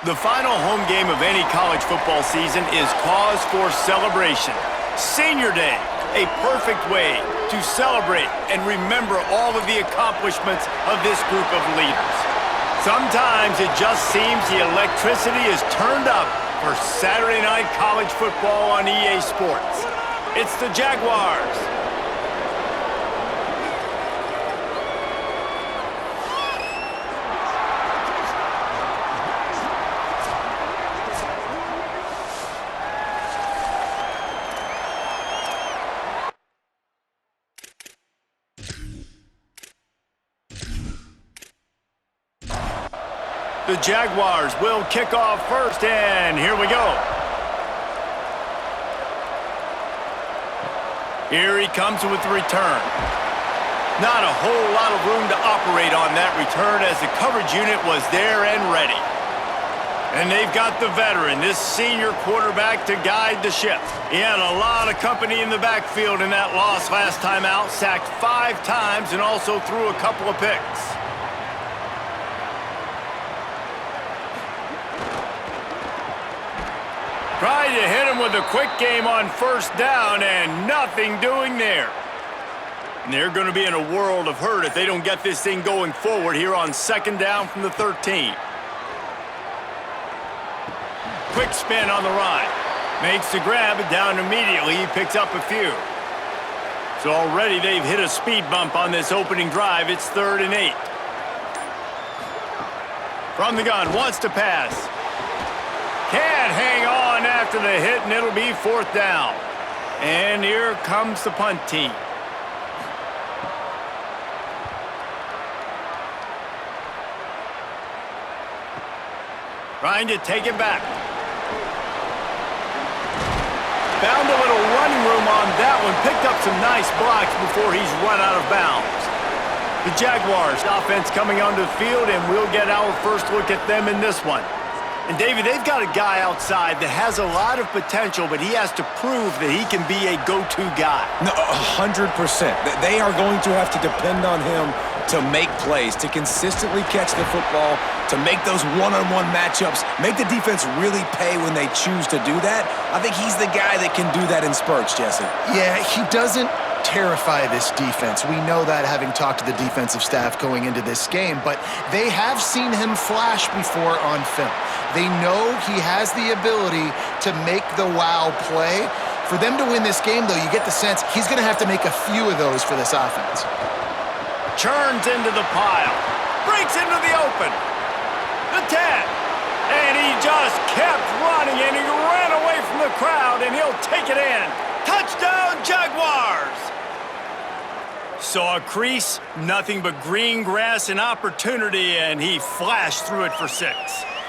The final home game of any college football season is cause for celebration. Senior Day, a perfect way to celebrate and remember all of the accomplishments of this group of leaders. Sometimes it just seems the electricity is turned up for Saturday night college football on EA Sports. It's the Jaguars. The Jaguars will kick off first, and here we go. Here he comes with the return. Not a whole lot of room to operate on that return as the coverage unit was there and ready. And they've got the veteran, this senior quarterback, to guide the ship. He had a lot of company in the backfield in that loss last time out, sacked 5 times and also threw a couple of picks. Tried to hit him with a quick game on first down, and nothing doing there. And they're going to be in a world of hurt if they don't get this thing going forward here on second down from the 13. Quick spin on the run. Makes the grab, down immediately. He picks up a few. So already they've hit a speed bump on this opening drive. It's 3rd and 8. From the gun, wants to pass. Can't hang on after the hit, and it'll be 4th down. And here comes the punt team. Trying to take it back. Found a little running room on that one. Picked up some nice blocks before he's run out of bounds. The Jaguars offense coming onto the field, and we'll get our first look at them in this one. And, David, they've got a guy outside that has a lot of potential, but he has to prove that he can be a go-to guy. No, 100%. They are going to have to depend on him to make plays, to consistently catch the football, to make those one-on-one matchups, make the defense really pay when they choose to do that. I think he's the guy that can do that in spurts, Jesse. Yeah, he doesn't terrify this defense. We know that, having talked to the defensive staff going into this game, but they have seen him flash before on film. They know he has the ability to make the wow play. For them to win this game, though, you get the sense he's going to have to make a few of those for this offense. Churns into the pile. Breaks into the open. The 10. And he just kept running, and he ran away from the crowd, and he'll take it in. Touchdown, Jaguars! Saw a crease, nothing but green grass and opportunity, and he flashed through it for 6.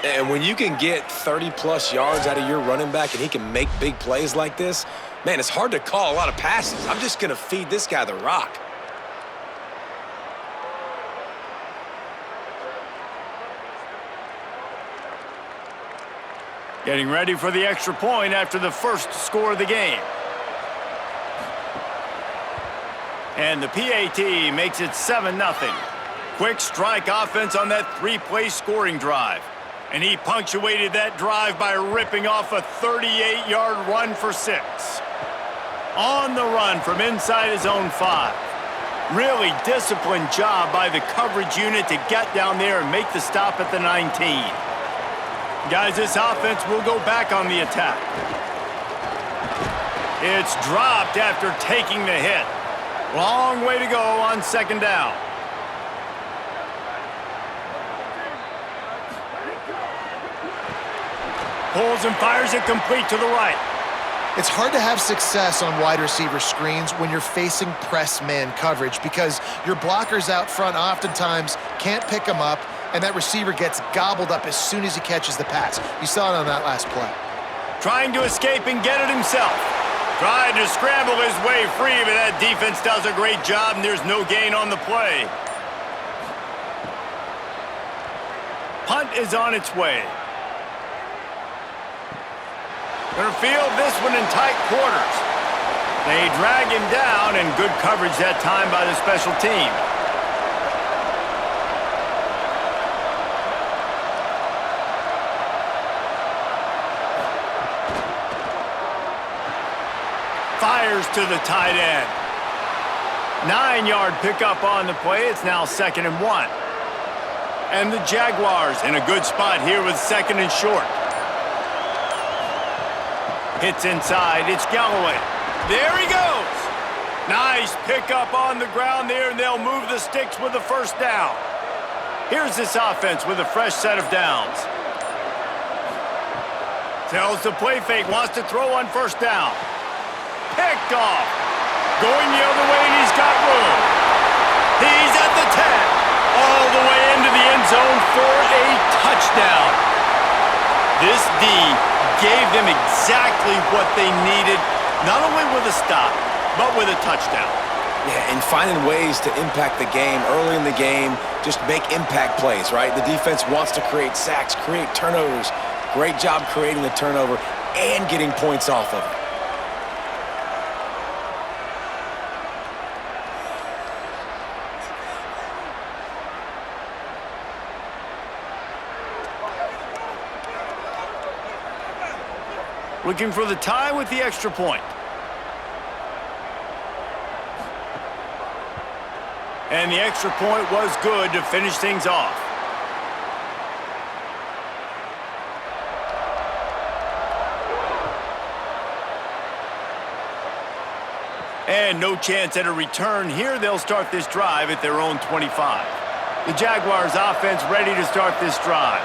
And when you can get 30-plus yards out of your running back and he can make big plays like this, man, it's hard to call a lot of passes. I'm just going to feed this guy the rock. Getting ready for the extra point after the first score of the game. And the PAT makes it 7-0. Quick strike offense on that 3-play scoring drive. And he punctuated that drive by ripping off a 38-yard run for 6. On the run from inside his own 5. Really disciplined job by the coverage unit to get down there and make the stop at the 19. Guys, this offense will go back on the attack. It's dropped after taking the hit. Long way to go on second down. Pulls and fires it complete to the right. It's hard to have success on wide receiver screens when you're facing press man coverage because your blockers out front oftentimes can't pick them up, and that receiver gets gobbled up as soon as he catches the pass. You saw it on that last play. Trying to escape and get it himself. Tried to scramble his way free, but that defense does a great job, and there's no gain on the play. Punt is on its way. Gonna field this one in tight quarters. They drag him down, and good coverage that time by the special team. Fires to the tight end. 9-yard pickup on the play. It's now 2nd and 1. And the Jaguars in a good spot here with 2nd and short. Hits inside. It's Galloway. There he goes. Nice pickup on the ground there, and they'll move the sticks with the first down. Here's this offense with a fresh set of downs. Tells the play fake, wants to throw on first down. Picked off. Going the other way, and he's got room. He's at the 10. All the way into the end zone for a touchdown. This D gave them exactly what they needed, not only with a stop, but with a touchdown. Yeah, and finding ways to impact the game early in the game, just make impact plays, right? The defense wants to create sacks, create turnovers. Great job creating the turnover and getting points off of it. Looking for the tie with the extra point. And the extra point was good to finish things off. And no chance at a return here. They'll start this drive at their own 25. The Jaguars offense ready to start this drive.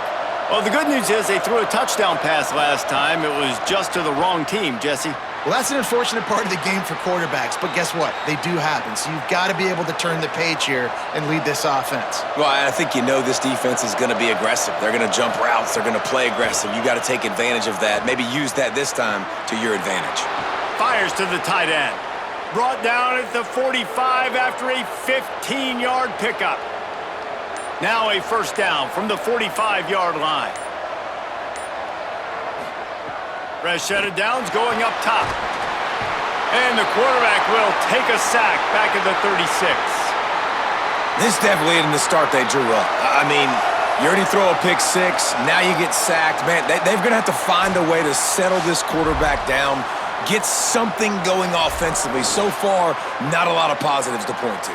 Well, the good news is they threw a touchdown pass last time. It was just to the wrong team, Jesse. Well, that's an unfortunate part of the game for quarterbacks, but guess what? They do happen, so you've got to be able to turn the page here and lead this offense. Well, I think you know this defense is going to be aggressive. They're going to jump routes. They're going to play aggressive. You got to take advantage of that. Maybe use that this time to your advantage. Fires to the tight end. Brought down at the 45 after a 15-yard pickup. Now a first down from the 45-yard line. Fresh set of downs going up top. And the quarterback will take a sack back at the 36. This definitely isn't the start they drew up. I mean, you already throw a pick six, now you get sacked. Man, they're going to have to find a way to settle this quarterback down, get something going offensively. So far, not a lot of positives to point to.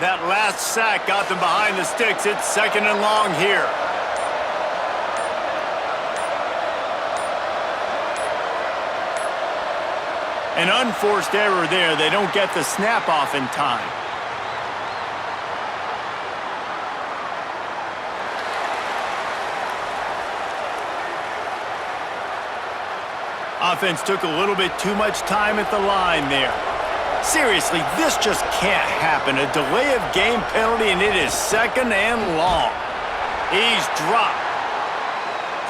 That last sack got them behind the sticks. It's 2nd and long here. An unforced error there. They don't get the snap off in time. Offense took a little bit too much time at the line there. Seriously, this just can't happen. A delay of game penalty, and it is 2nd and long. He's dropped.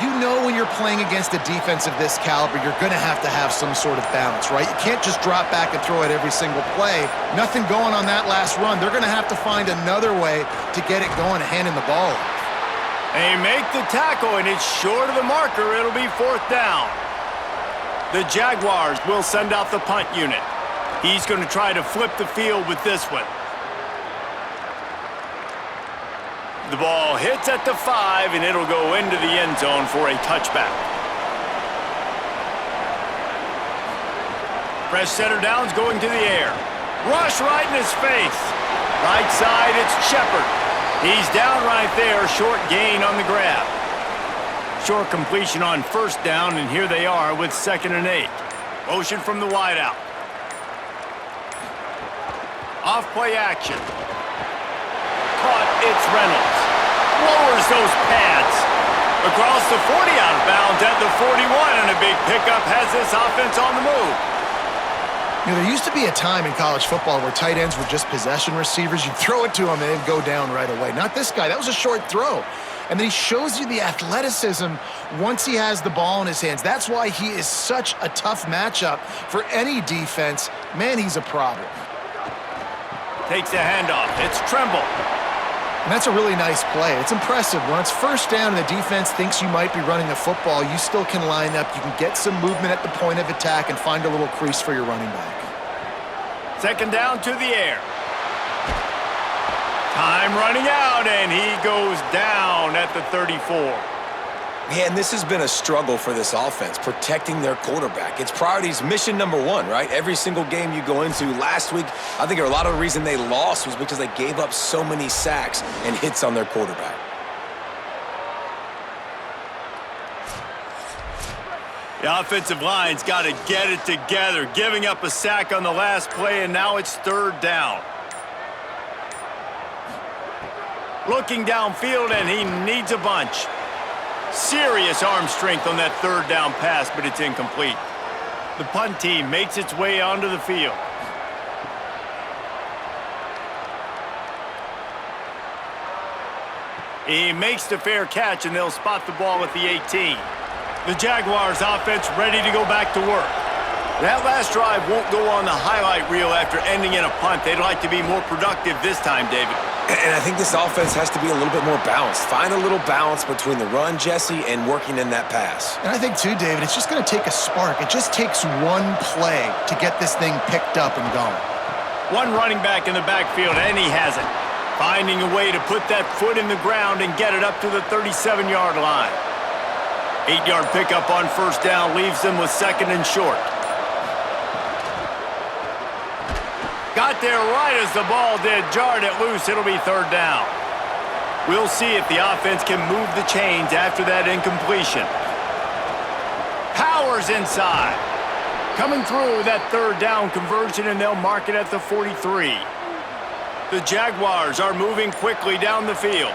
You know when you're playing against a defense of this caliber, you're going to have some sort of balance, right? You can't just drop back and throw it every single play. Nothing going on that last run. They're going to have to find another way to get it going, handing the ball off. They make the tackle, and it's short of the marker. It'll be 4th down. The Jaguars will send out the punt unit. He's going to try to flip the field with this one. The ball hits at the 5, and it'll go into the end zone for a touchback. Fresh set of downs going to the air. Rush right in his face. Right side, it's Shepard. He's down right there, short gain on the grab. Short completion on first down, and here they are with 2nd and 8. Motion from the wideout. Off play action. Caught, it's Reynolds. Lowers those pads. Across the 40 out of bounds at the 41, and a big pickup has this offense on the move. You know, there used to be a time in college football where tight ends were just possession receivers. You'd throw it to him and it'd go down right away. Not this guy. That was a short throw. And then he shows you the athleticism once he has the ball in his hands. That's why he is such a tough matchup for any defense. Man, he's a problem. Takes the handoff. It's Tremble. And that's a really nice play. It's impressive. When it's first down and the defense thinks you might be running a football, you still can line up. You can get some movement at the point of attack and find a little crease for your running back. 2nd down to the air. Time running out, and he goes down at the 34. Yeah, and this has been a struggle for this offense, protecting their quarterback. It's priorities mission number one, right? Every single game you go into. Last week, I think a lot of the reason they lost was because they gave up so many sacks and hits on their quarterback. The offensive line's got to get it together, giving up a sack on the last play, and now it's third down. Looking downfield, and he needs a bunch. Serious arm strength on that third down pass, but it's incomplete. The punt team makes its way onto the field. He makes the fair catch, and they'll spot the ball at the 18. The Jaguars offense ready to go back to work. That last drive won't go on the highlight reel after ending in a punt. They'd like to be more productive this time, David. And I think this offense has to be a little bit more balanced. Find a little balance between the run, Jesse, and working in that pass. And I think, too, David, it's just going to take a spark. It just takes one play to get this thing picked up and going. One running back in the backfield, and he has it. Finding a way to put that foot in the ground and get it up to the 37-yard line. 8-yard pickup on first down leaves them with second and short. Got there right as the ball did, jarred it loose. It'll be third down. We'll see if the offense can move the chains after that incompletion. Powers inside. Coming through that third down conversion, and they'll mark it at the 43. The Jaguars are moving quickly down the field.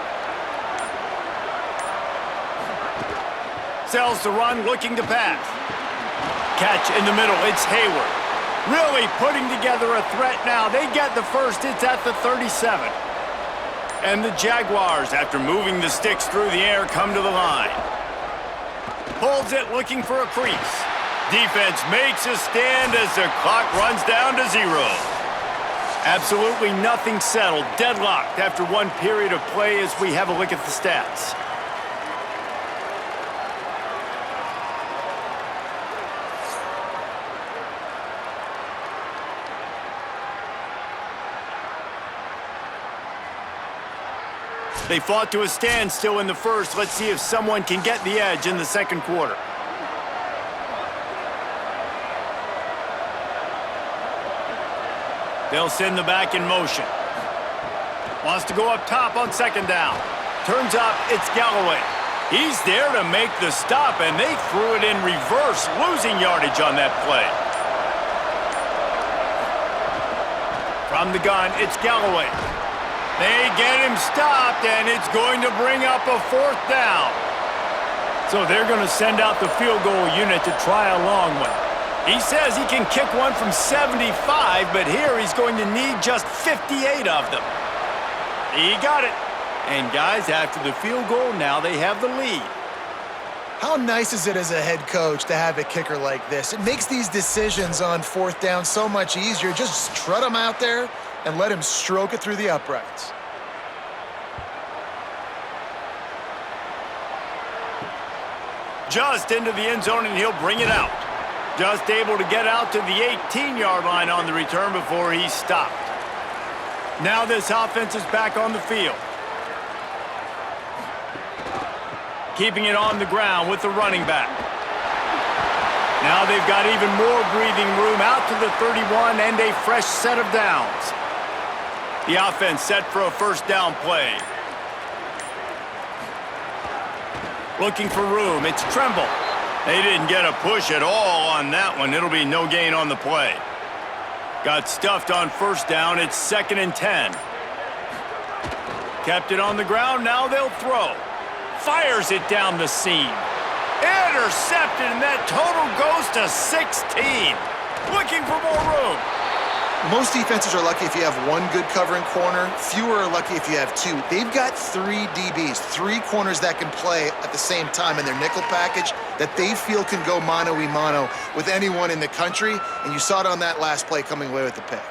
Sells the run, looking to pass. Catch in the middle, it's Hayward. Really putting together a threat now. They get the first, it's at the 37. And the Jaguars, after moving the sticks through the air, come to the line. Pulls it, looking for a crease. Defense makes a stand as the clock runs down to 0. Absolutely nothing settled, deadlocked after one period of play as we have a look at the stats. They fought to a standstill in the first. Let's see if someone can get the edge in the second quarter. They'll send the back in motion. Wants to go up top on second down. Turns up, it's Galloway. He's there to make the stop, and they threw it in reverse, losing yardage on that play. From the gun, it's Galloway. They get him stopped, and it's going to bring up a fourth down. So they're going to send out the field goal unit to try a long one. He says he can kick one from 75, but here he's going to need just 58 of them. He got it. And guys, after the field goal, now they have the lead. How nice is it as a head coach to have a kicker like this? It makes these decisions on fourth down so much easier. Just strut him out there and let him stroke it through the uprights. Just into the end zone, and he'll bring it out. Just able to get out to the 18-yard line on the return before he's stopped. Now this offense is back on the field. Keeping it on the ground with the running back. Now they've got even more breathing room out to the 31 and a fresh set of downs. The offense set for a first down play. Looking for room, it's Tremble. They didn't get a push at all on that one. It'll be no gain on the play. Got stuffed on first down, it's 2nd and 10. Kept it on the ground, now they'll throw. Fires it down the seam. Intercepted, and that total goes to 16. Looking for more room. Most defenses are lucky if you have one good covering corner. Fewer are lucky if you have two. They've got 3 DBs, 3 corners that can play at the same time in their nickel package that they feel can go mano-a-mano with anyone in the country, and you saw it on that last play coming away with the pick.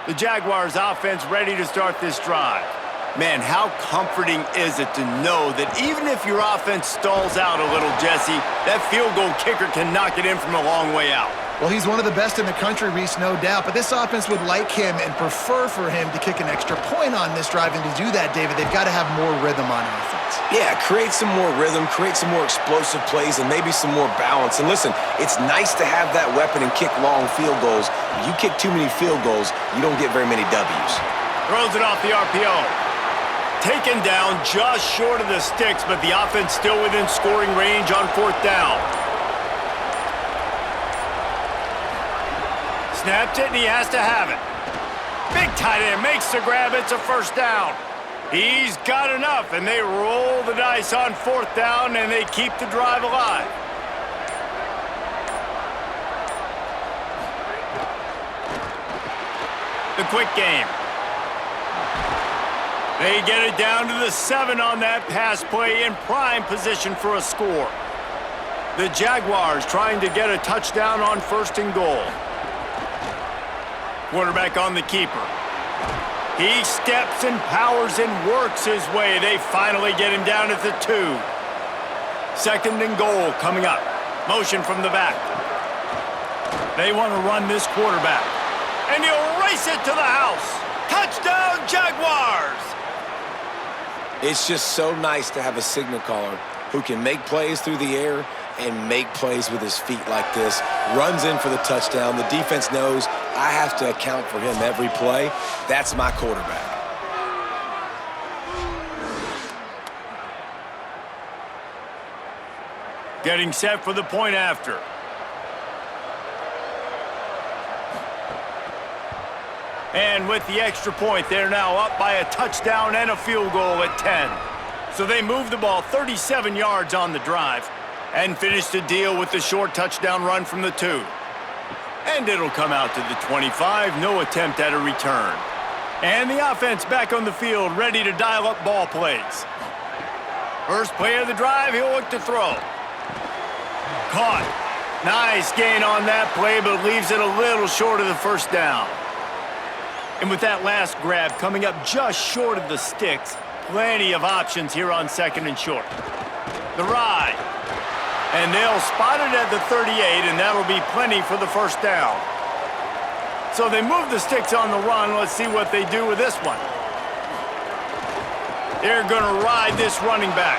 The Jaguars offense ready to start this drive. Man, how comforting is it to know that even if your offense stalls out a little, Jesse, that field goal kicker can knock it in from a long way out. Well, he's one of the best in the country, Reese, no doubt. But this offense would like him and prefer for him to kick an extra point on this drive. And to do that, David, they've got to have more rhythm on offense. Yeah, create some more rhythm, create some more explosive plays, and maybe some more balance. And listen, it's nice to have that weapon and kick long field goals. If you kick too many field goals, you don't get very many W's. Throws it off the RPO. Taken down just short of the sticks, but the offense still within scoring range on 4th down. Snapped it, and he has to have it. Big tight end makes the grab. It's a 1st down. He's got enough, and they roll the dice on 4th down, and they keep the drive alive. The quick game. They get it down to the 7 on that pass play in prime position for a score. The Jaguars trying to get a touchdown on 1st and goal. Quarterback on the keeper. He steps and powers and works his way. They finally get him down at the 2. 2nd and goal coming up. Motion from the back. They want to run this quarterback. And he'll race it to the house. Touchdown, Jaguars! It's just so nice to have a signal caller who can make plays through the air and make plays with his feet like this. Runs in for the touchdown. The defense knows I have to account for him every play. That's my quarterback. Getting set for the point after. And with the extra point, they're now up by a touchdown and a field goal at 10. So they move the ball 37 yards on the drive and finish the deal with the short touchdown run from the 2. And it'll come out to the 25, no attempt at a return. And the offense back on the field, ready to dial up ball plays. First play of the drive, he'll look to throw. Caught. Nice gain on that play, but leaves it a little short of the 1st down. And with that last grab coming up just short of the sticks, plenty of options here on 2nd and short. The ride. And they'll spot it at the 38, and that'll be plenty for the 1st down. So they move the sticks on the run. Let's see what they do with this one. They're going to ride this running back.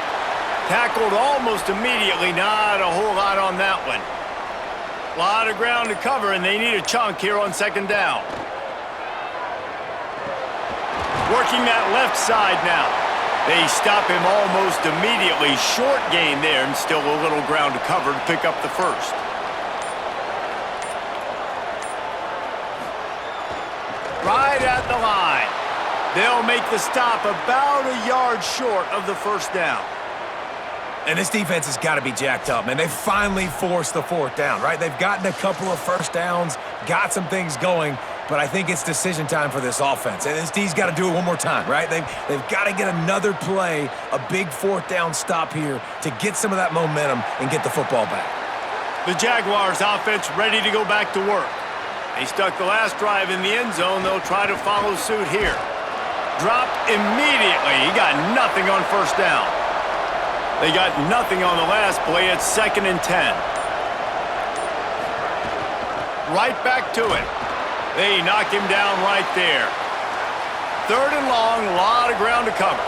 Tackled almost immediately. Not a whole lot on that one. A lot of ground to cover, and they need a chunk here on 2nd down. Working that left side now. They stop him almost immediately. Short gain there, and still a little ground to cover to pick up the 1st. Right at the line. They'll make the stop about a yard short of the 1st down. And this defense has got to be jacked up, man. They finally forced the 4th down, right? They've gotten a couple of 1st downs, got some things going, but I think it's decision time for this offense. And this D's got to do it one more time, right? They've got to get another play, a big 4th down stop here to get some of that momentum and get the football back. The Jaguars offense ready to go back to work. They stuck the last drive in the end zone. They'll try to follow suit here. Dropped immediately. He got nothing on 1st down. They got nothing on the last play. It's 2nd and 10. Right back to it. They knock him down right there. 3rd and long, a lot of ground to cover.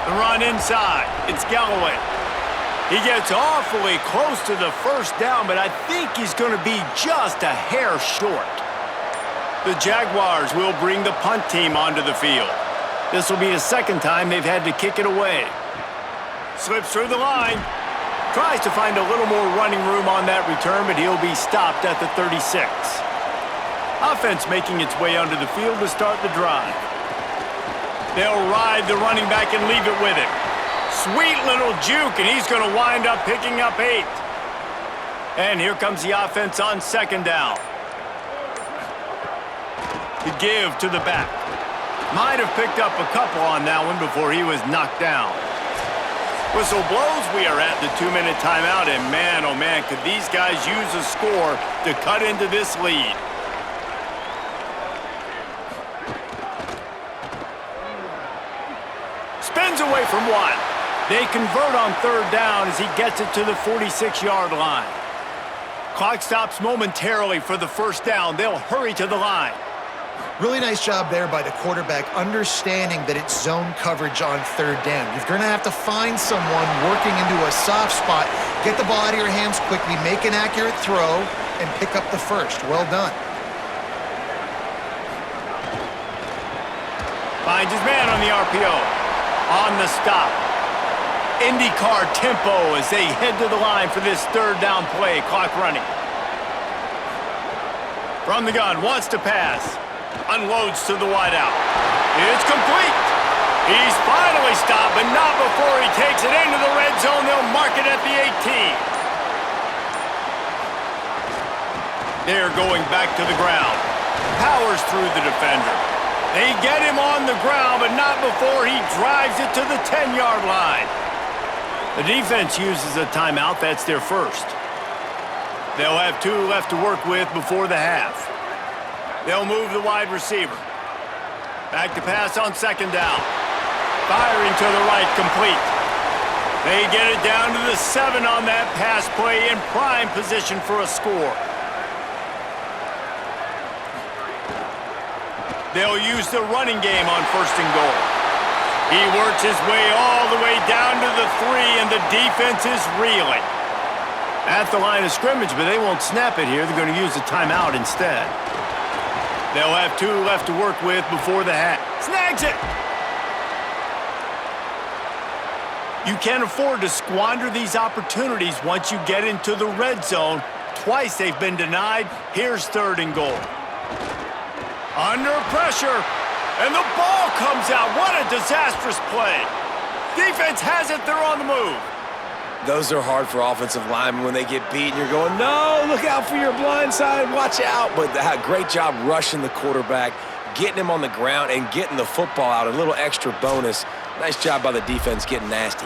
The run inside. It's Galloway. He gets awfully close to the 1st down, but I think he's going to be just a hair short. The Jaguars will bring the punt team onto the field. This will be the 2nd time they've had to kick it away. Slips through the line. Tries to find a little more running room on that return, but he'll be stopped at the 36. Offense making its way onto the field to start the drive. They'll ride the running back and leave it with him. Sweet little juke, and he's going to wind up picking up 8. And here comes the offense on 2nd down. The give to the back. Might have picked up a couple on that one before he was knocked down. Whistle blows, we are at the 2-minute timeout, and man, oh man, could these guys use a score to cut into this lead. Spins away from one. They convert on third down as he gets it to the 46-yard line. Clock stops momentarily for the first down. They'll hurry to the line. Really nice job there by the quarterback, understanding that it's zone coverage on third down. You're going to have to find someone working into a soft spot, get the ball out of your hands quickly, make an accurate throw, and pick up the first. Well done. Finds his man on the RPO. On the stop. IndyCar tempo as they head to the line for this third down play. Clock running. From the gun, wants to pass. Unloads to the wideout. It's complete. He's finally stopped, but not before he takes it into the red zone. They'll mark it at the 18. They're going back to the ground. Powers through the defender. They get him on the ground, but not before he drives it to the 10-yard line. The defense uses a timeout. That's their first. They'll have 2 left to work with before the half. They'll move the wide receiver. Back to pass on second down. Firing to the right, complete. They get it down to the 7 on that pass play in prime position for a score. They'll use the running game on first and goal. He works his way all the way down to the 3, and the defense is reeling. At the line of scrimmage, but they won't snap it here. They're going to use a timeout instead. They'll have 2 left to work with before the half. Snags it! You can't afford to squander these opportunities once you get into the red zone. Twice they've been denied. Here's third and goal. Under pressure, and the ball comes out. What a disastrous play. Defense has it. They're on the move. Those are hard for offensive linemen when they get beat and you're going, no, look out for your blind side, watch out. But great job rushing the quarterback, getting him on the ground and getting the football out. A little extra bonus. Nice job by the defense getting nasty.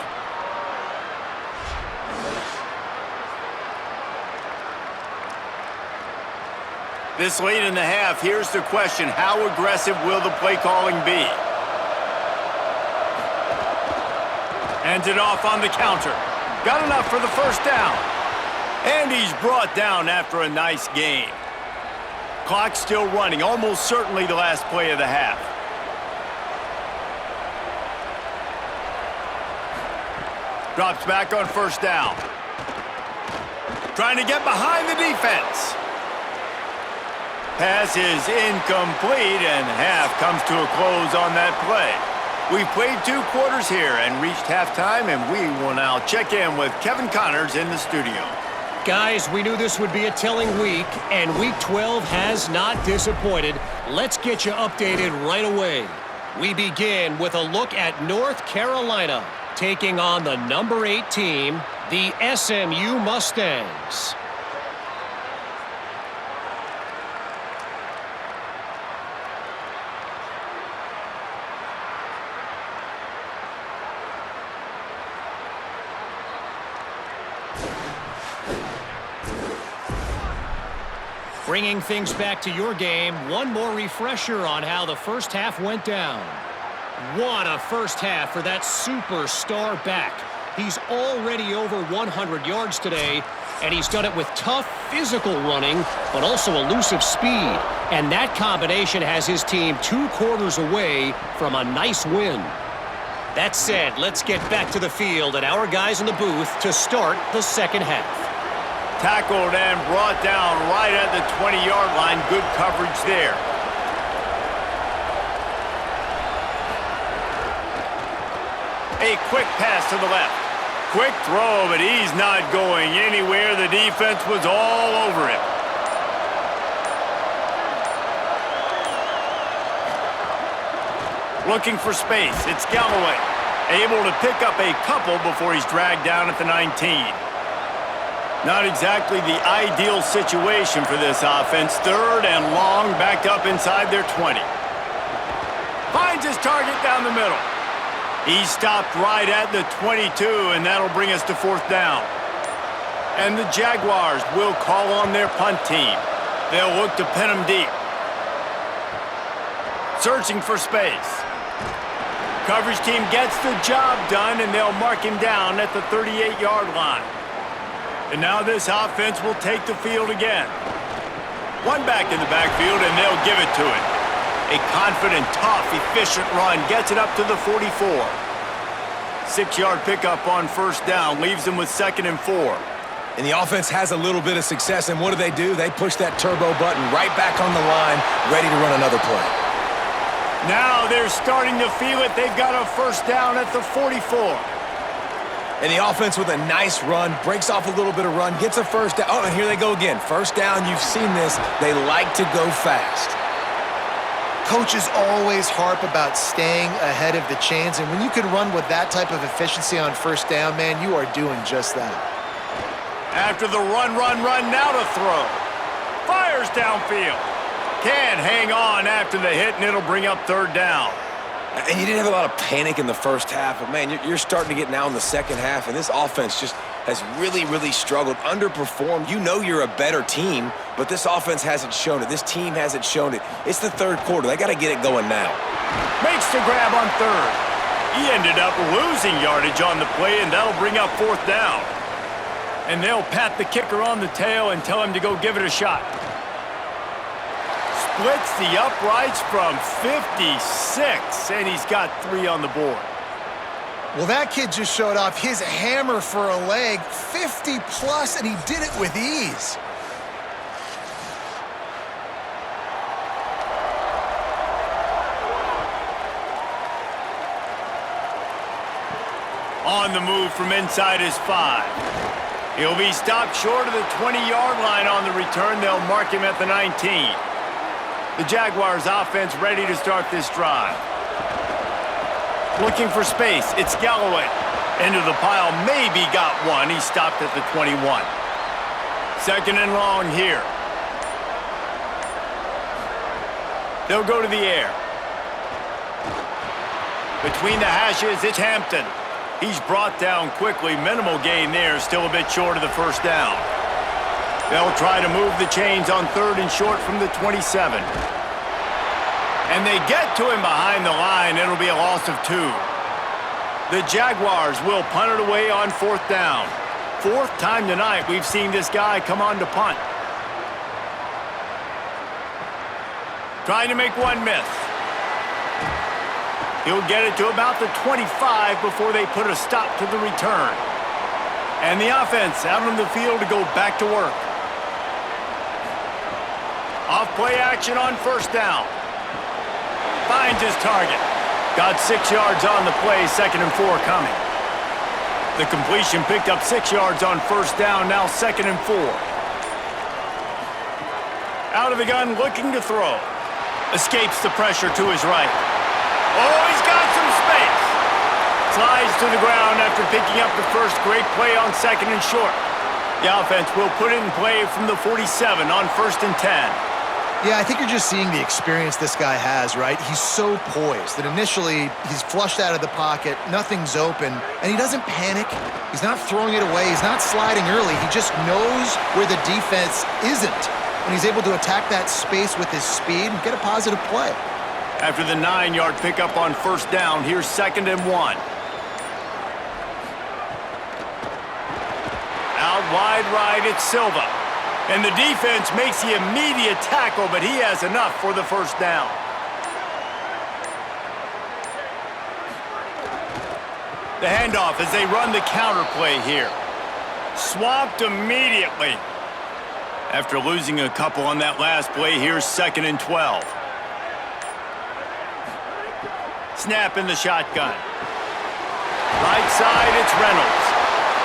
This late in the half, here's the question. How aggressive will the play calling be? Hands it off on the counter. Got enough for the first down. And he's brought down after a nice gain. Clock still running, almost certainly the last play of the half. Drops back on first down. Trying to get behind the defense. Pass is incomplete, and half comes to a close on that play. We've played 2 quarters here and reached halftime, and we will now check in with Kevin Connors in the studio. Guys, we knew this would be a telling week, and Week 12 has not disappointed. Let's get you updated right away. We begin with a look at North Carolina, taking on the number 8 team, the SMU Mustangs. Bringing things back to your game, one more refresher on how the first half went down. What a first half for that superstar back. He's already over 100 yards today, and he's done it with tough physical running, but also elusive speed. And that combination has his team 2 quarters away from a nice win. That said, let's get back to the field and our guys in the booth to start the second half. Tackled and brought down right at the 20-yard line. Good coverage there. A quick pass to the left. Quick throw, but he's not going anywhere. The defense was all over him. Looking for space. It's Galloway. Able to pick up a couple before he's dragged down at the 19. Not exactly the ideal situation for this offense. Third and long, backed up inside their 20. Finds his target down the middle. He stopped right at the 22, and that'll bring us to fourth down. And the Jaguars will call on their punt team. They'll look to pin him deep. Searching for space. coverage team gets the job done, and they'll mark him down at the 38-yard line. And now this offense will take the field again. One back in the backfield, and they'll give it to it. A confident, tough, efficient run gets it up to the 44. 6-yard pickup on first down leaves them with 2nd and 4. And the offense has a little bit of success, and what do? They push that turbo button right back on the line, ready to run another play. Now they're starting to feel it. They've got a first down at the 44. And the offense with a nice run, breaks off a little bit of run, gets a first down. Oh, and here they go again. First down, you've seen this. They like to go fast. Coaches always harp about staying ahead of the chains, and when you can run with that type of efficiency on first down, man, you are doing just that. After the run, now to throw. Fires downfield. Can't hang on after the hit, and it'll bring up 3rd down. And you didn't have a lot of panic in the first half, but, man, you're starting to get now in the second half, and this offense just has really, really struggled, underperformed. You know you're a better team, but this offense hasn't shown it. This team hasn't shown it. It's the 3rd quarter. They got to get it going now. Makes the grab on 3rd. He ended up losing yardage on the play, and that'll bring up 4th down. And they'll pat the kicker on the tail and tell him to go give it a shot. Splits the uprights from 56, and he's got 3 on the board. Well, that kid just showed off his hammer for a leg, 50+, and he did it with ease. On the move from inside his 5. He'll be stopped short of the 20-yard line on the return. They'll mark him at the 19. The Jaguars offense ready to start this drive. Looking for space. It's Galloway. Into the pile. Maybe got one. He stopped at the 21. 2nd and long here. They'll go to the air. Between the hashes, it's Hampton. He's brought down quickly. Minimal gain there. Still a bit short of the first down. They'll try to move the chains on 3rd and short from the 27. And they get to him behind the line. It'll be a loss of 2. The Jaguars will punt it away on 4th down. 4th time tonight we've seen this guy come on to punt. Trying to make one miss. He'll get it to about the 25 before they put a stop to the return. And the offense out on the field to go back to work. Off play action on first down. Finds his target. Got 6 yards on the play, 2nd and 4 coming. The completion picked up 6 yards on first down, now 2nd and 4. Out of the gun, looking to throw. Escapes the pressure to his right. Oh, he's got some space. Slides to the ground after picking up the first. Great play on 2nd and short. The offense will put it in play from the 47 on 1st and 10. Yeah, I think you're just seeing the experience this guy has, right? He's so poised that initially he's flushed out of the pocket, nothing's open, and he doesn't panic. He's not throwing it away. He's not sliding early. He just knows where the defense isn't, and he's able to attack that space with his speed and get a positive play. After the 9-yard pickup on first down, here's 2nd and 1. Out wide right, it's Silva. And the defense makes the immediate tackle, but he has enough for the first down. The handoff as they run the counter play here. Swamped immediately. After losing a couple on that last play, here's 2nd and 12. Snap in the shotgun. Right side, it's Reynolds.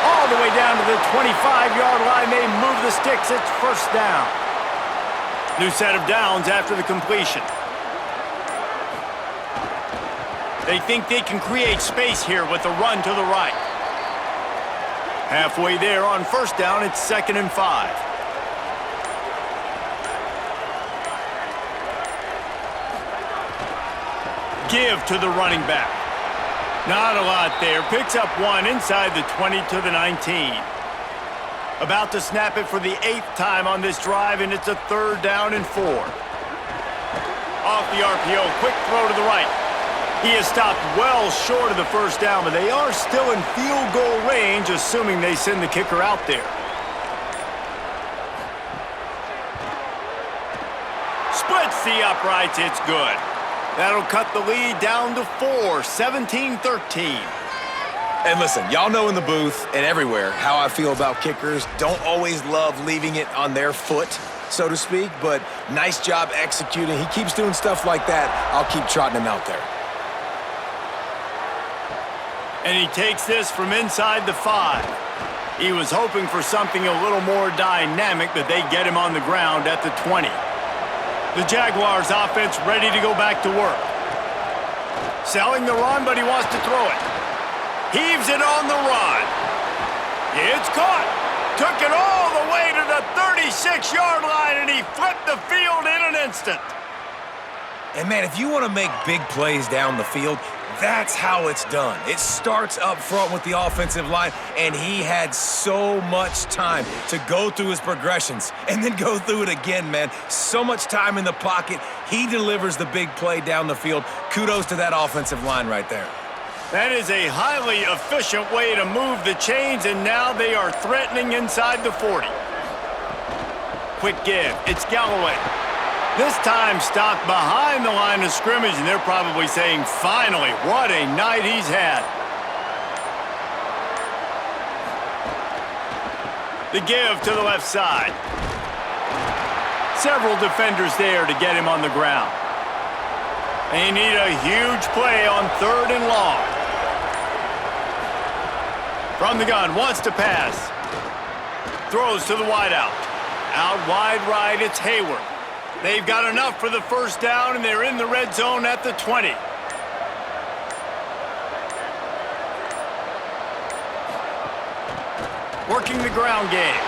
All the way down to the 25-yard line. They move the sticks. It's first down. New set of downs after the completion. They think they can create space here with a run to the right. Halfway there on first down, it's 2nd and 5. Give to the running back. Not a lot there. Picks up 1 inside the 20 to the 19. About to snap it for the 8th time on this drive, and it's a 3rd down and 4. Off the RPO, quick throw to the right. He is stopped well short of the first down, but they are still in field goal range, assuming they send the kicker out there. Splits the uprights, it's good. That'll cut the lead down to 4, 17-13. And listen, y'all know in the booth and everywhere how I feel about kickers. Don't always love leaving it on their foot, so to speak, but nice job executing. He keeps doing stuff like that. I'll keep trotting him out there. And he takes this from inside the 5. He was hoping for something a little more dynamic, but they get him on the ground at the 20. The Jaguars offense ready to go back to work. Selling the run, but he wants to throw it. Heaves it on the run. It's caught. Took it all the way to the 36-yard line, and he flipped the field in an instant. And, man, if you want to make big plays down the field, that's how it's done. It starts up front with the offensive line, and he had so much time to go through his progressions and then go through it again, man. So much time in the pocket. He delivers the big play down the field. Kudos to that offensive line right there. That is a highly efficient way to move the chains, and now they are threatening inside the 40. Quick give. It's Galloway. This time stopped behind the line of scrimmage, and they're probably saying, finally, what a night he's had. The give to the left side. Several defenders there to get him on the ground. They need a huge play on 3rd and long. From the gun, wants to pass. Throws to the wideout. Out wide right, it's Hayward. They've got enough for the first down, and they're in the red zone at the 20. Working the ground game.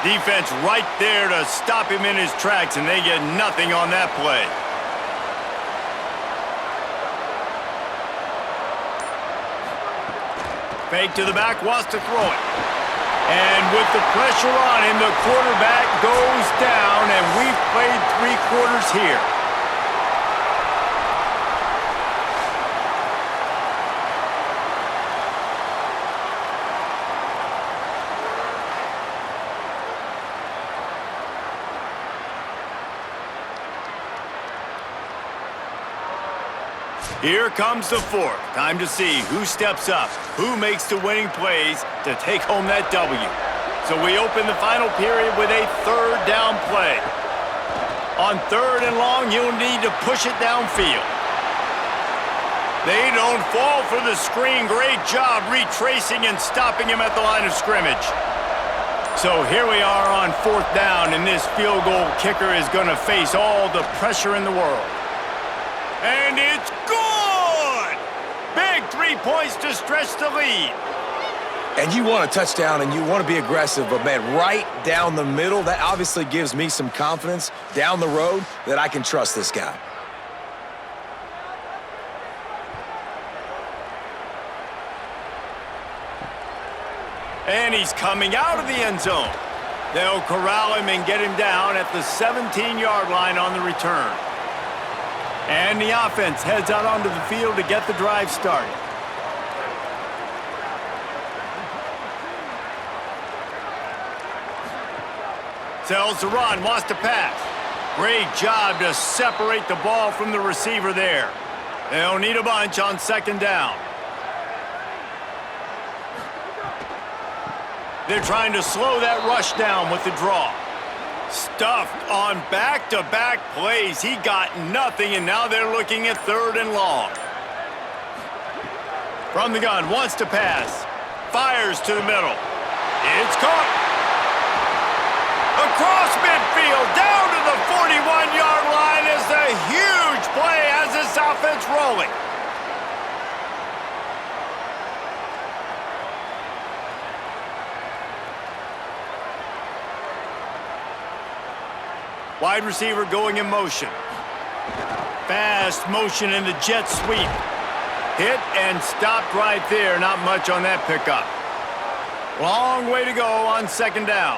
Defense right there to stop him in his tracks, and they get nothing on that play. Fake to the back, wants to throw it. And with the pressure on him, the quarterback goes down, and we've played 3 quarters here. Here comes the 4th. Time to see who steps up, who makes the winning plays to take home that W. So we open the final period with a 3rd down play. On 3rd and long, you'll need to push it downfield. They don't fall for the screen. Great job retracing and stopping him at the line of scrimmage. So here we are on 4th down, and this field goal kicker is going to face all the pressure in the world. And it's good! Big 3 points to stretch the lead. And you want a touchdown and you want to be aggressive, but, man, right down the middle, that obviously gives me some confidence down the road that I can trust this guy. And he's coming out of the end zone. They'll corral him and get him down at the 17-yard line on the return. And the offense heads out onto the field to get the drive started. Sells the run, wants to pass. Great job to separate the ball from the receiver there. They'll need a bunch on 2nd down. They're trying to slow that rush down with the draw. Stuffed on back-to-back plays. He got nothing, and now they're looking at 3rd and long. From the gun, wants to pass. Fires to the middle. It's caught. Across midfield, down to the 41-yard line is the huge play as this offense rolling. Wide receiver going in motion. Fast motion in the jet sweep. Hit and stopped right there. Not much on that pickup. Long way to go on 2nd down.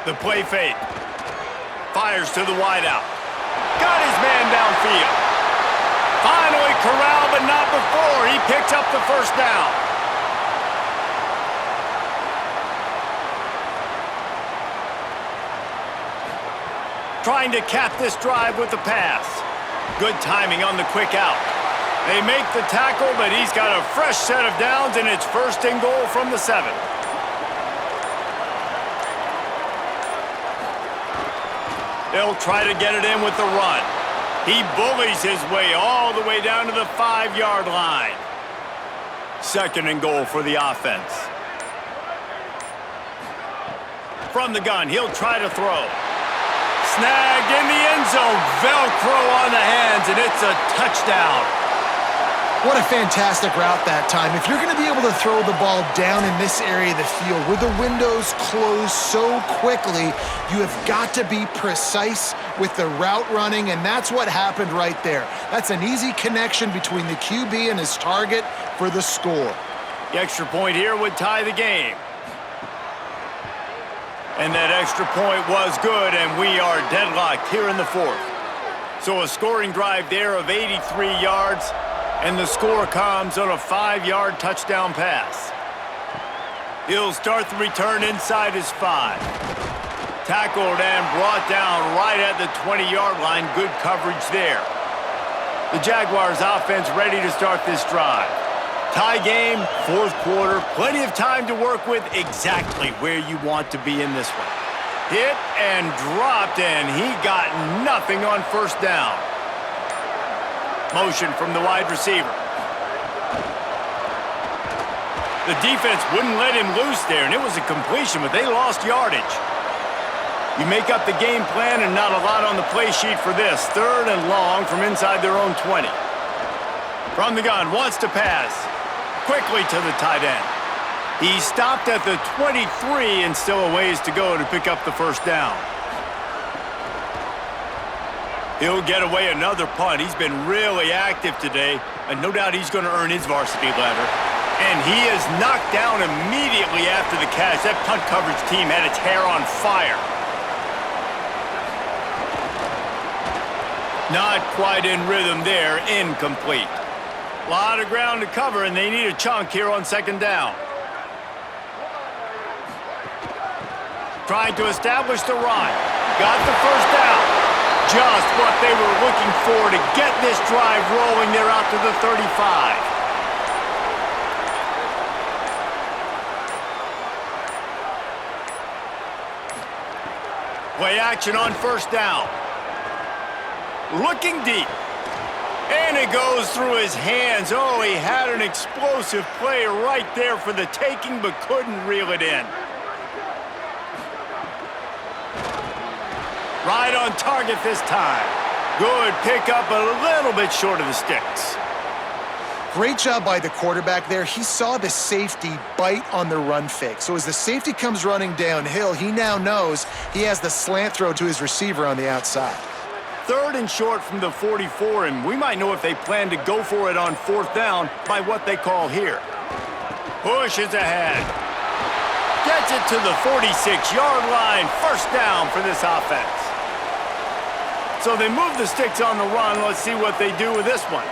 The play fake. Fires to the wideout. Got his man downfield. Finally corralled, but not before he picks up the first down. Trying to cap this drive with the pass. Good timing on the quick out. They make the tackle, but he's got a fresh set of downs, and it's 1st and goal from the 7. They'll try to get it in with the run. He bullies his way all the way down to the 5-yard line. 2nd and goal for the offense. From the gun, he'll try to throw. Snagged in the end zone. Velcro on the hands, and it's a touchdown. What a fantastic route that time. If you're going to be able to throw the ball down in this area of the field where the windows close so quickly, you have got to be precise with the route running, and that's what happened right there. That's an easy connection between the QB and his target for the score. The extra point here would tie the game. And that extra point was good, and we are deadlocked here in the 4th. So a scoring drive there of 83 yards. And the score comes on a 5-yard touchdown pass. He'll start the return inside his 5. Tackled and brought down right at the 20-yard line. Good coverage there. The Jaguars offense ready to start this drive. Tie game, 4th quarter. Plenty of time to work with, exactly where you want to be in this one. Hit and dropped, and he got nothing on 1st down. Motion from the wide receiver. The defense wouldn't let him loose there, and it was a completion, but they lost yardage. You make up the game plan, and not a lot on the play sheet for this. 3rd and long from inside their own 20. From the gun, wants to pass. Quickly to the tight end. He stopped at the 23 and still a ways to go to pick up the 1st down. He'll get away another punt. He's been really active today, and no doubt he's going to earn his varsity ladder. And he is knocked down immediately after the catch. That punt coverage team had its hair on fire. Not quite in rhythm there, incomplete. A lot of ground to cover, and they need a chunk here on 2nd down. Trying to establish the run. Got the 1st down. Just what they were looking for to get this drive rolling. They're out to the 35. Play action on 1st down. Looking deep. And it goes through his hands. Oh, he had an explosive play right there for the taking, but couldn't reel it in. Right on target this time. Good pickup, a little bit short of the sticks. Great job by the quarterback there. He saw the safety bite on the run fake. So as the safety comes running downhill, he now knows he has the slant throw to his receiver on the outside. 3rd and short from the 44, and we might know if they plan to go for it on 4th down by what they call here. Pushes ahead. Gets it to the 46-yard line. 1st down for this offense. So they move the sticks on the run. Let's see what they do with this one.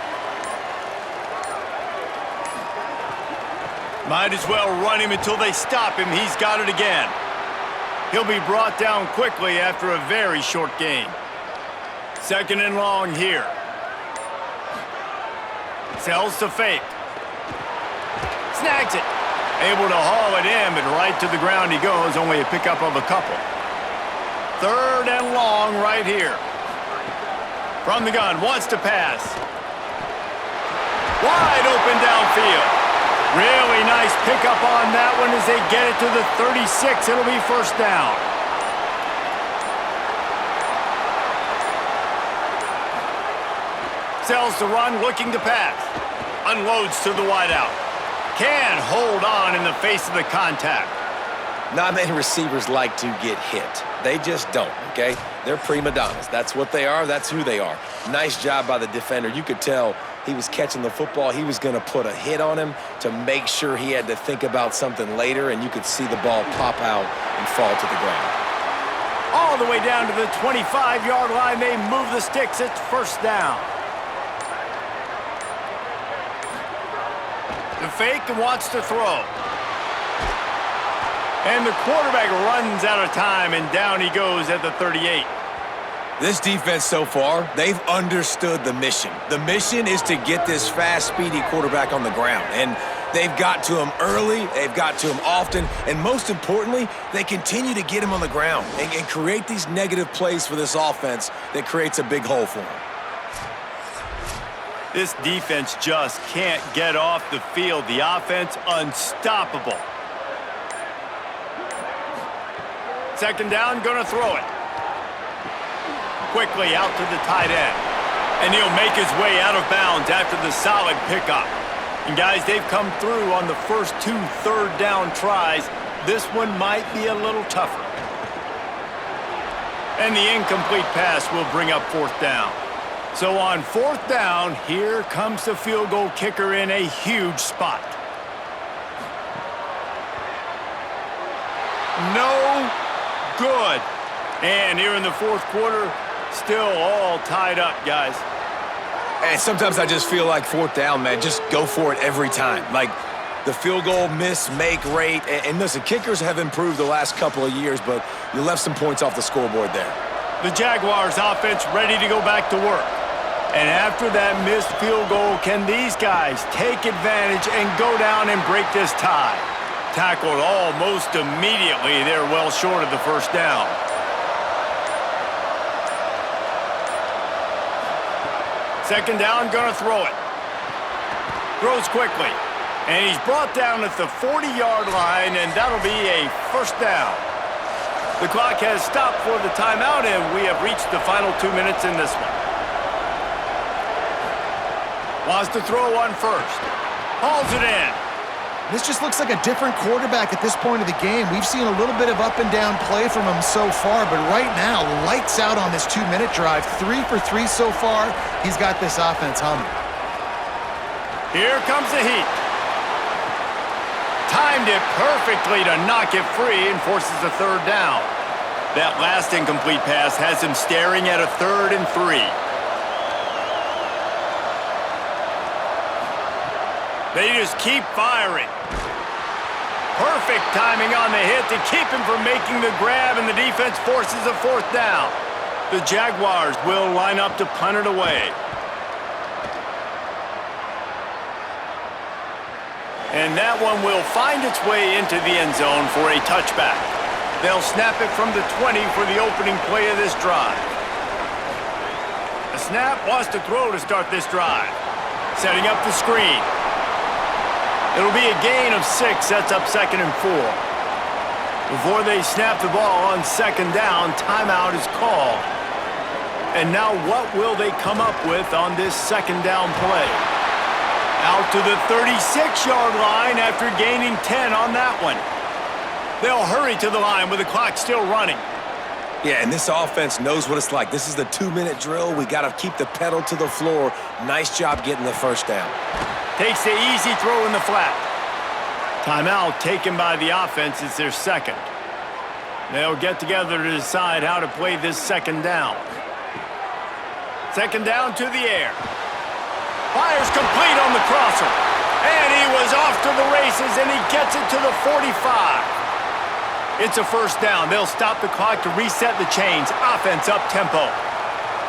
Might as well run him until they stop him. He's got it again. He'll be brought down quickly after a very short gain. 2nd and long here. Sells to fake. Snags it. Able to haul it in, but right to the ground he goes. Only a pickup of a couple. 3rd and long right here. From the gun, wants to pass. Wide open downfield. Really nice pickup on that one as they get it to the 36. It'll be 1st down. Sells the run, looking to pass. Unloads to the wideout. Can hold on in the face of the contact. Not many receivers like to get hit. They just don't, okay? They're prima donnas. That's what they are. That's who they are. Nice job by the defender. You could tell he was catching the football. He was going to put a hit on him to make sure he had to think about something later, and you could see the ball pop out and fall to the ground. All the way down to the 25-yard line. They move the sticks. It's 1st down. fake and wants to throw. And the quarterback runs out of time, and down he goes at the 38. This defense so far, they've understood the mission. The mission is to get this fast, speedy quarterback on the ground. And they've got to him early, they've got to him often, and most importantly, they continue to get him on the ground and create these negative plays for this offense that creates a big hole for him. This defense just can't get off the field. The offense unstoppable. Second down, gonna throw it. Quickly out to the tight end. And he'll make his way out of bounds after the solid pickup. And guys, they've come through on the first 2 third-down tries. This one might be a little tougher. And the incomplete pass will bring up 4th down. So on 4th down, here comes the field goal kicker in a huge spot. No good. And here in the 4th quarter, still all tied up, guys. And sometimes I just feel like 4th down, man, just go for it every time. Like the field goal miss-make rate. And listen, kickers have improved the last couple of years, but you left some points off the scoreboard there. The Jaguars offense ready to go back to work. And after that missed field goal, can these guys take advantage and go down and break this tie? Tackled almost immediately. They're well short of the 1st down. Second down, gonna throw it. Throws quickly. And he's brought down at the 40-yard line, and that'll be a 1st down. The clock has stopped for the timeout, and we have reached the final 2 minutes in this one. Wants to throw on 1st. Hauls it in. This just looks like a different quarterback at this point of the game. We've seen a little bit of up and down play from him so far, but right now, lights out on this 2-minute drive. 3 for 3 so far. He's got this offense humming. Here comes the heat. Timed it perfectly to knock it free and forces a 3rd down. That last incomplete pass has him staring at a 3rd and 3. They just keep firing. Perfect timing on the hit to keep him from making the grab, and the defense forces a 4th down. The Jaguars will line up to punt it away. And that one will find its way into the end zone for a touchback. They'll snap it from the 20 for the opening play of this drive. The snap wants to throw to start this drive. Setting up the screen. It'll be a gain of 6, sets up 2nd and 4. Before they snap the ball on 2nd down, timeout is called. And now what will they come up with on this 2nd down play? Out to the 36-yard line after gaining 10 on that one. They'll hurry to the line with the clock still running. Yeah, and this offense knows what it's like. This is the 2-minute drill. We got to keep the pedal to the floor. Nice job getting the 1st down. Takes the easy throw in the flat. Timeout taken by the offense. It's their 2nd. They'll get together to decide how to play this 2nd down. 2nd down to the air. Fires complete on the crosser. And he was off to the races, and he gets it to the 45. It's a 1st down. They'll stop the clock to reset the chains. Offense up-tempo.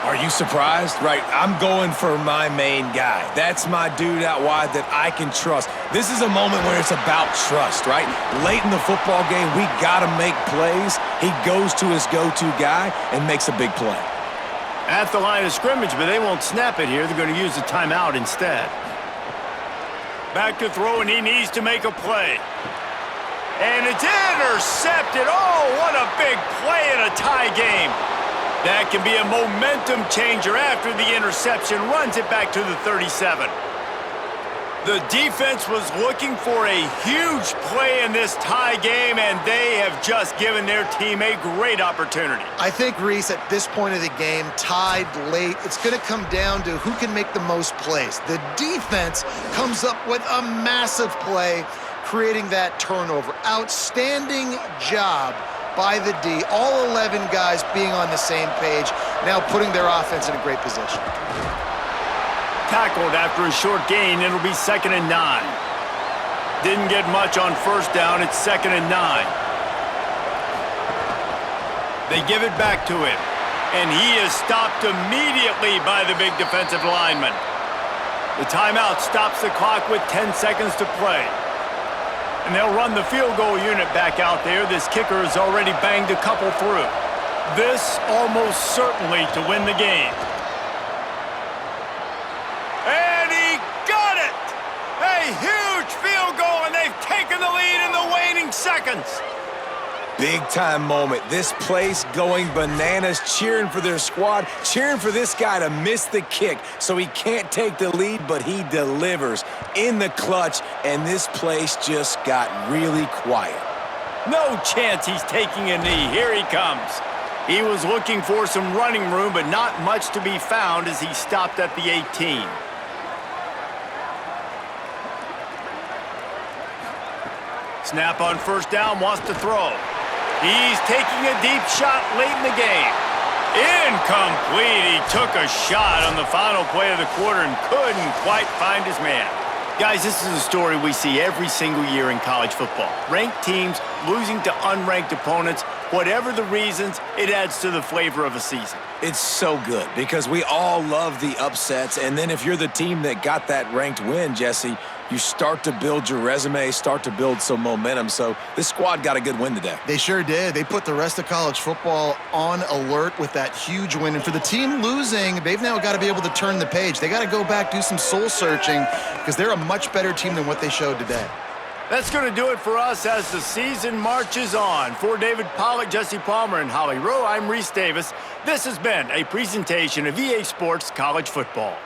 Are you surprised? Right, I'm going for my main guy. That's my dude out wide that I can trust. This is a moment where it's about trust, right? Late in the football game, we got to make plays. He goes to his go-to guy and makes a big play. At the line of scrimmage, but they won't snap it here. They're going to use the timeout instead. Back to throw, and he needs to make a play. And it's intercepted. Oh, what a big play in a tie game. That can be a momentum changer after the interception. Runs it back to the 37. The defense was looking for a huge play in this tie game, and they have just given their team a great opportunity. I think, Reese, at this point of the game, tied late, it's going to come down to who can make the most plays. The defense comes up with a massive play, creating that turnover. Outstanding job by the D. All 11 guys being on the same page, now putting their offense in a great position. Tackled after a short gain. It'll be 2nd and 9. Didn't get much on first down. It's 2nd and 9. They give it back to him. And he is stopped immediately by the big defensive lineman. The timeout stops the clock with 10 seconds to play. And they'll run the field goal unit back out there. This kicker has already banged a couple through. This almost certainly to win the game. And he got it! A huge field goal, and they've taken the lead in the waning seconds. Big-time moment. This place going bananas, cheering for their squad, cheering for this guy to miss the kick so he can't take the lead, but he delivers in the clutch, and this place just got really quiet. No chance he's taking a knee. Here he comes. He was looking for some running room, but not much to be found as he stopped at the 18. Snap on first down, wants to throw. He's taking a deep shot late in the game. Incomplete. He took a shot on the final play of the quarter and couldn't quite find his man. Guys, this is a story we see every single year in college football. Ranked teams losing to unranked opponents. Whatever the reasons, it adds to the flavor of a season. It's so good because we all love the upsets, and then if you're the team that got that ranked win, Jesse, you start to build your resume, start to build some momentum. So this squad got a good win today. They sure did. They put the rest of college football on alert with that huge win. And for the team losing, they've now got to be able to turn the page. They got to go back, do some soul searching, because they're a much better team than what they showed today. That's going to do it for us as the season marches on. For David Pollack, Jesse Palmer, and Holly Rowe, I'm Reese Davis. This has been a presentation of EA Sports College Football.